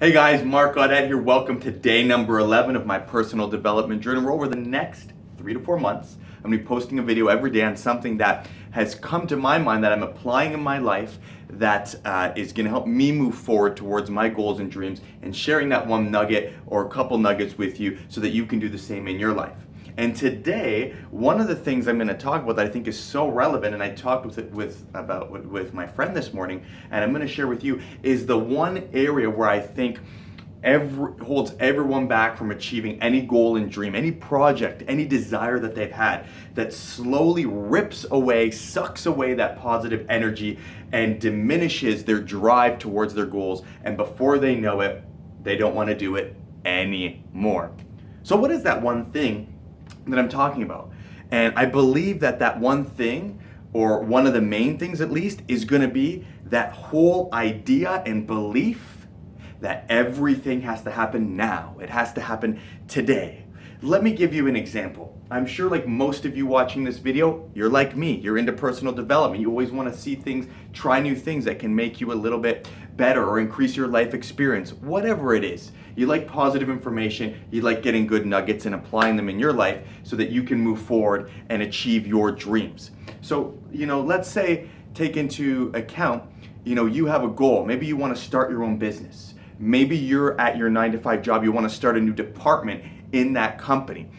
Hey guys, Mark Gaudette here. Welcome to day number 11 of my personal development journey. Where over the next 3 to 4 months, I'm going to be posting a video every day on something that has come to my mind that I'm applying in my life that is going to help me move forward towards my goals and dreams, and sharing that one nugget or a couple nuggets with you so that you can do the same in your life. And today, one of the things I'm going to talk about that I think is so relevant, and I talked with my friend this morning, and I'm going to share with you, is the one area where I think holds everyone back from achieving any goal and dream, any project, any desire that they've had, that slowly rips away, sucks away that positive energy and diminishes their drive towards their goals. And before they know it, they don't want to do it anymore. So what is that one thing that I'm talking about? And I believe that one thing, or one of the main things at least, is going to be that whole idea and belief that everything has to happen now. It has to happen today. Let me give you an example. I'm sure, like most of you watching this video, you're like me. You're into personal development. You always want to see things, try new things that can make you a little bit better or increase your life experience, whatever it is. You like positive information, you like getting good nuggets and applying them in your life so that you can move forward and achieve your dreams. So, let's say, take into account, you have a goal. Maybe you want to start your own business. Maybe you're at your 9-to-5 job, you want to start a new department in that company.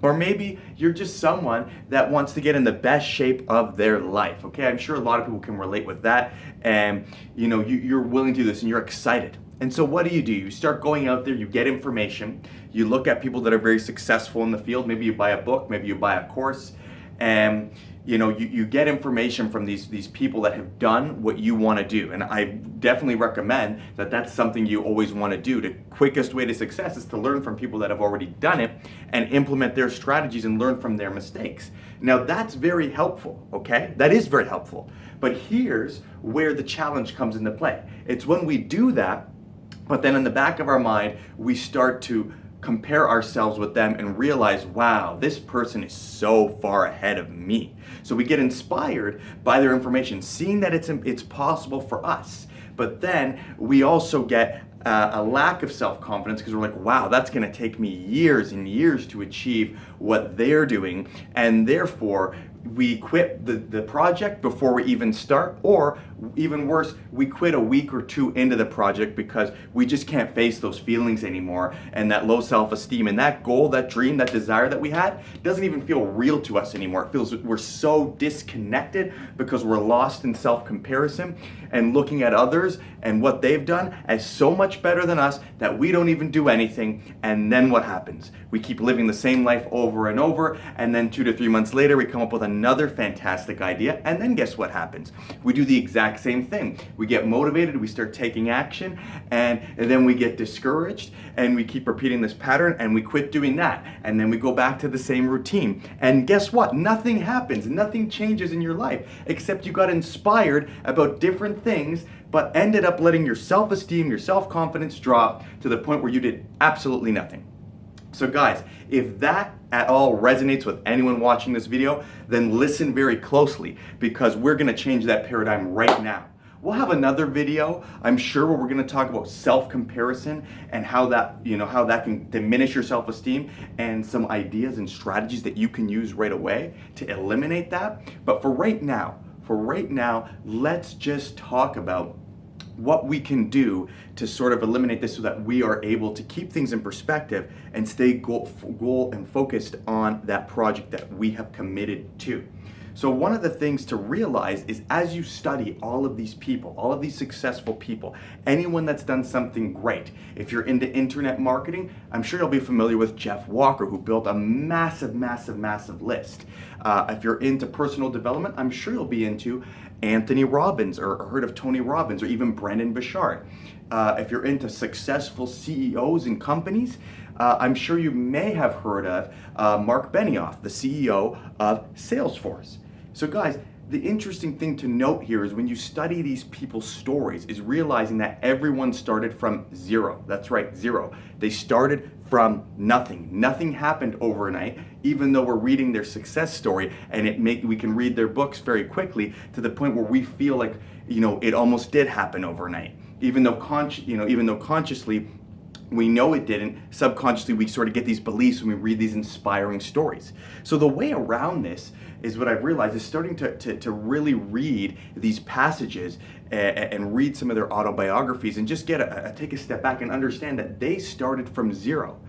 Or maybe you're just someone that wants to get in the best shape of their life, okay? I'm sure a lot of people can relate with that, and you're willing to do this and you're excited. And so what do? You start going out there, you get information, you look at people that are very successful in the field, maybe you buy a book, maybe you buy a course, and you get information from these people that have done what you want to do. And I definitely recommend that that's something you always want to do. The quickest way to success is to learn from people that have already done it and implement their strategies and learn from their mistakes. Now that's very helpful, okay? That is very helpful. But here's where the challenge comes into play. It's when we do that, but then in the back of our mind, we start to compare ourselves with them and realize, wow, this person is so far ahead of me. So we get inspired by their information, seeing that it's possible for us. But then we also get a lack of self-confidence because we're like, wow, that's going to take me years and years to achieve what they're doing. And therefore, we quit the project before we even start, or even worse, we quit a week or two into the project because we just can't face those feelings anymore, and that low self-esteem and that goal, that dream, that desire that we had doesn't even feel real to us anymore. It feels we're so disconnected because we're lost in self-comparison and looking at others and what they've done as so much better than us that we don't even do anything. And then what happens? We keep living the same life over and over, and then 2 to 3 months later we come up with another fantastic idea, and then guess what happens? We do the exact same thing. We get motivated, we start taking action, and then we get discouraged, and we keep repeating this pattern, and we quit doing that, and then we go back to the same routine. And guess what? Nothing happens, nothing changes in your life, except you got inspired about different things, but ended up letting your self-esteem, your self-confidence drop to the point where you did absolutely nothing. So guys, if that at all resonates with anyone watching this video, then listen very closely, because we're going to change that paradigm right now. We'll have another video, I'm sure, where we're going to talk about self-comparison and how that can diminish your self-esteem, and some ideas and strategies that you can use right away to eliminate that. But for right now, let's just talk about what we can do to sort of eliminate this so that we are able to keep things in perspective and stay goal and focused on that project that we have committed to. So one of the things to realize is, as you study all of these people, all of these successful people, anyone that's done something great, if you're into internet marketing, I'm sure you'll be familiar with Jeff Walker, who built a massive list. If you're into personal development, I'm sure you'll be into Anthony Robbins, or heard of Tony Robbins, or even Brendon Burchard. If you're into successful CEOs and companies, I'm sure you may have heard of Mark Benioff, the CEO of Salesforce. So guys, the interesting thing to note here is when you study these people's stories is realizing that everyone started from zero. That's right, zero. They started from nothing. Nothing happened overnight, even though we're reading their success story, and we can read their books very quickly to the point where we feel like, it almost did happen overnight. even though consciously we know it didn't, subconsciously we sort of get these beliefs when we read these inspiring stories. So the way around this is what I've realized is starting to really read these passages and read some of their autobiographies and just take a step back and understand that they started from zero.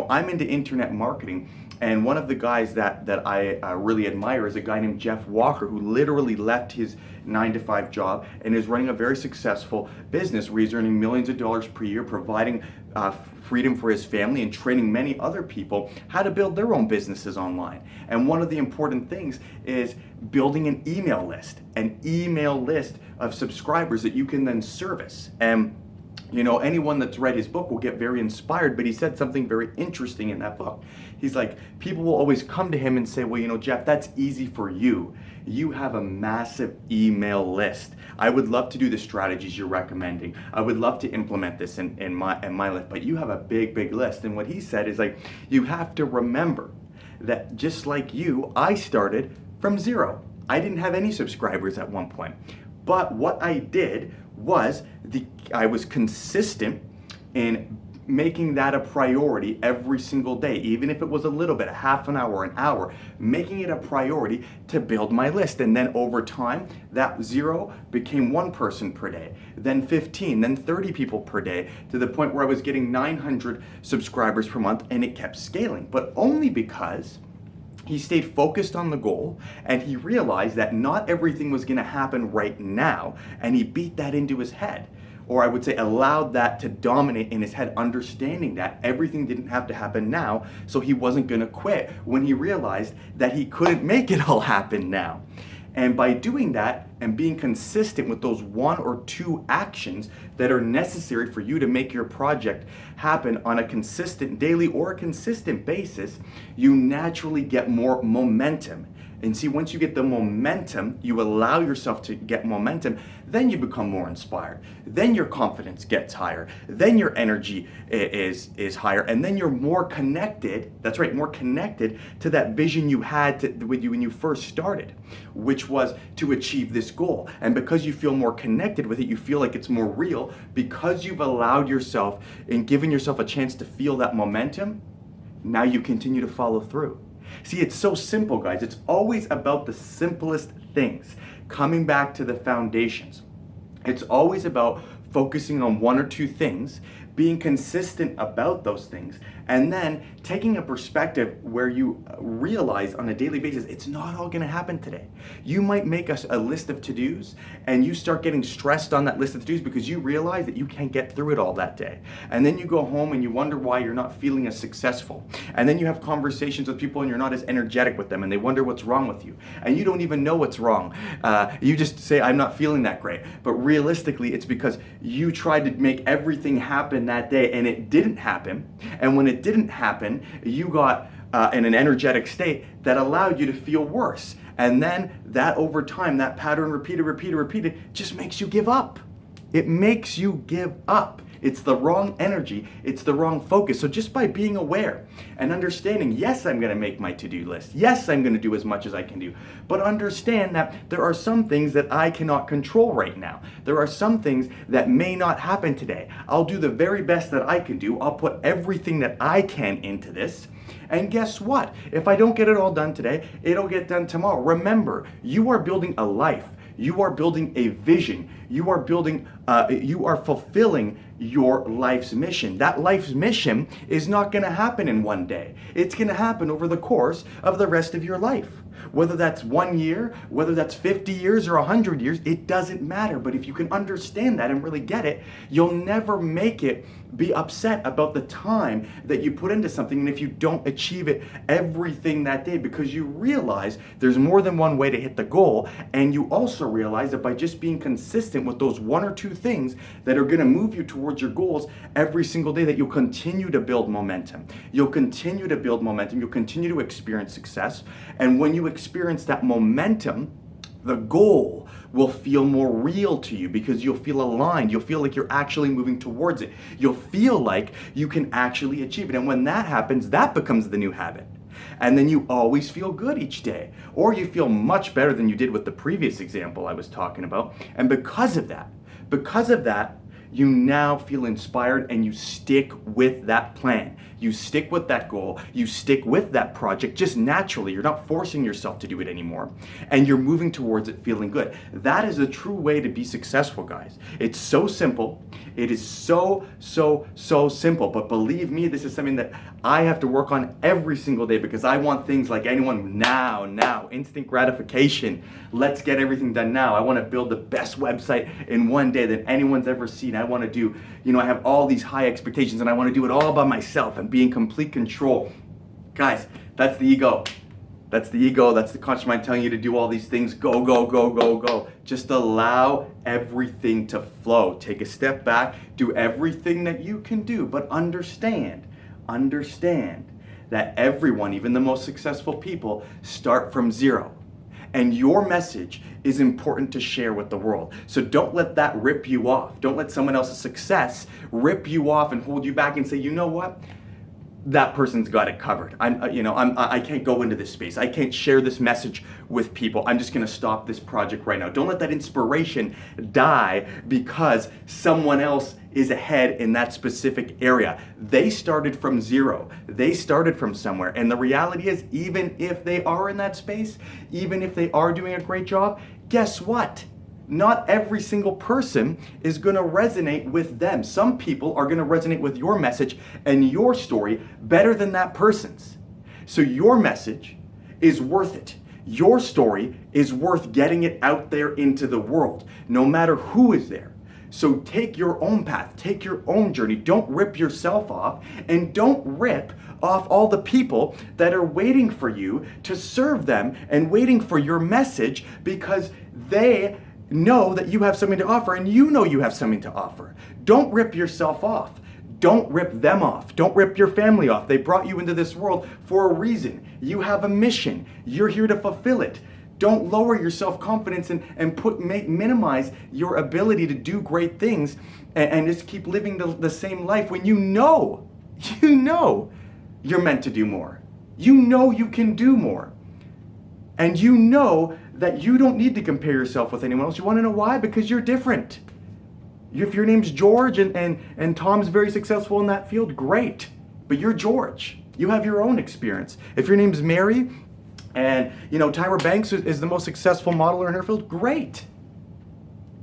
I'm into internet marketing, and one of the guys that I really admire is a guy named Jeff Walker, who literally left his 9-to-5 job and is running a very successful business where he's earning millions of dollars per year, providing freedom for his family and training many other people how to build their own businesses online. And one of the important things is building an email list of subscribers that you can then service. And anyone that's read his book will get very inspired, but he said something very interesting in that book. He's like, people will always come to him and say, well, Jeff, that's easy for you. You have a massive email list. I would love to do the strategies you're recommending. I would love to implement this in my life, but you have a big, big list. And what he said is like, you have to remember that just like you, I started from zero. I didn't have any subscribers at one point. But what I did was I was consistent in making that a priority every single day, even if it was a little bit, a half an hour, an hour, making it a priority to build my list. And then over time, that zero became one person per day, then 15, then 30 people per day, to the point where I was getting 900 subscribers per month, and it kept scaling, but only because he stayed focused on the goal, and he realized that not everything was going to happen right now, and he beat that into his head. Or I would say allowed that to dominate in his head, understanding that everything didn't have to happen now, so he wasn't going to quit when he realized that he couldn't make it all happen now. And by doing that and being consistent with those 1 or 2 actions that are necessary for you to make your project happen on a consistent daily or a consistent basis, you naturally get more momentum. And see, once you get the momentum, you allow yourself to get momentum, then you become more inspired. Then your confidence gets higher. Then your energy is higher. And then you're more connected, that's right, more connected to that vision you had with you when you first started, which was to achieve this goal. And because you feel more connected with it, you feel like it's more real because you've allowed yourself and given yourself a chance to feel that momentum. Now you continue to follow through. See, it's so simple, guys. It's always about the simplest things, coming back to the foundations. It's always about focusing on 1 or 2 things, being consistent about those things, and then taking a perspective where you realize on a daily basis, it's not all going to happen today. You might make a list of to-dos, and you start getting stressed on that list of to-dos because you realize that you can't get through it all that day. And then you go home and you wonder why you're not feeling as successful. And then you have conversations with people and you're not as energetic with them, and they wonder what's wrong with you. And you don't even know what's wrong. You just say, I'm not feeling that great. But realistically, it's because you tried to make everything happen that day and it didn't happen. And when it didn't happen, you got in an energetic state that allowed you to feel worse. And then that over time, that pattern repeated, just makes you give up. It makes you give up. It's the wrong energy. It's the wrong focus. So just by being aware and understanding, yes, I'm going to make my to-do list. Yes, I'm going to do as much as I can do. But understand that there are some things that I cannot control right now. There are some things that may not happen today. I'll do the very best that I can do. I'll put everything that I can into this. And guess what? If I don't get it all done today, it'll get done tomorrow. Remember, you are building a life. You are building a vision. You are fulfilling your life's mission. That life's mission is not going to happen in one day. It's going to happen over the course of the rest of your life. Whether that's 1 year, whether that's 50 years or 100 years, it doesn't matter. But if you can understand that and really get it, you'll never make it be upset about the time that you put into something and if you don't achieve it everything that day, because you realize there's more than one way to hit the goal, and you also realize that by just being consistent with those 1 or 2 things that are going to move you towards your goals every single day, that you'll continue to build momentum. You'll continue to build momentum. You'll continue to experience success. And when you experience that momentum, the goal will feel more real to you because you'll feel aligned. You'll feel like you're actually moving towards it. You'll feel like you can actually achieve it. And when that happens, that becomes the new habit. And then you always feel good each day, or you feel much better than you did with the previous example I was talking about. And because of that, you now feel inspired and you stick with that plan. You stick with that goal. You stick with that project just naturally. You're not forcing yourself to do it anymore. And you're moving towards it feeling good. That is a true way to be successful, guys. It's so simple. It is so simple. But believe me, this is something that I have to work on every single day because I want things like anyone now, instant gratification. Let's get everything done now. I want to build the best website in one day that anyone's ever seen. I want to do, I have all these high expectations and I want to do it all by myself and be in complete control. Guys, that's the ego. That's the ego. That's the conscious mind telling you to do all these things. Go, go, go, go, go. Just allow everything to flow. Take a step back. Do everything that you can do. But understand that everyone, even the most successful people, start from zero. And your message is important to share with the world. So don't let that rip you off. Don't let someone else's success rip you off and hold you back and say, you know what? That person's got it covered. I can't go into this space. I can't share this message with people. I'm just gonna stop this project right now. Don't let that inspiration die because someone else is ahead in that specific area. They started from zero. They started from somewhere. And the reality is, even if they are in that space, even if they are doing a great job, guess what? Not every single person is going to resonate with them. Some people are going to resonate with your message and your story better than that person's. So your message is worth it. Your story is worth getting it out there into the world, no matter who is there. So take your own path, take your own journey. Don't rip yourself off, and don't rip off all the people that are waiting for you to serve them and waiting for your message because they know that you have something to offer and you know you have something to offer. Don't rip yourself off. Don't rip them off. Don't rip your family off. They brought you into this world for a reason. You have a mission. You're here to fulfill it. Don't lower your self-confidence and minimize your ability to do great things and just keep living the same life when you know you're meant to do more. You know you can do more. And you know that you don't need to compare yourself with anyone else. You want to know why? Because you're different. If your name's George and Tom's very successful in that field, great. But you're George. You have your own experience. If your name's Mary and Tyra Banks is the most successful modeler in her field, great.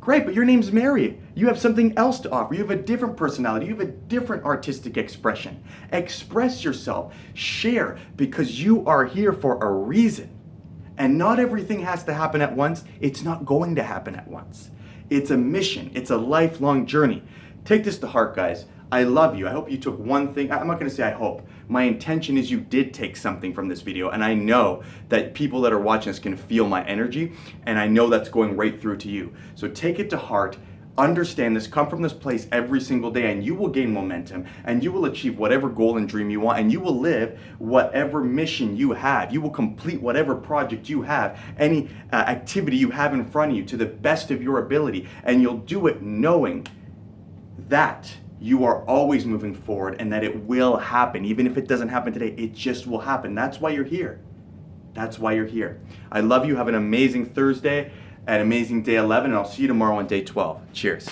Great, but your name's Mary. You have something else to offer. You have a different personality. You have a different artistic expression. Express yourself. Share, because you are here for a reason. And not everything has to happen at once. It's not going to happen at once. It's a mission. It's a lifelong journey. Take this to heart, guys. I love you. I hope you took one thing. I'm not going to say I hope. My intention is you did take something from this video, and I know that people that are watching this can feel my energy, and I know that's going right through to you. So take it to heart. Understand this, come from this place every single day, and you will gain momentum, and you will achieve whatever goal and dream you want, and you will live whatever mission you have. You will complete whatever project you have, any activity you have in front of you to the best of your ability, and you'll do it knowing that you are always moving forward and that it will happen. Even if it doesn't happen today, it just will happen. That's why you're here. That's why you're here. I love you. Have an amazing Thursday. An amazing day 11, and I'll see you tomorrow on day 12. Cheers.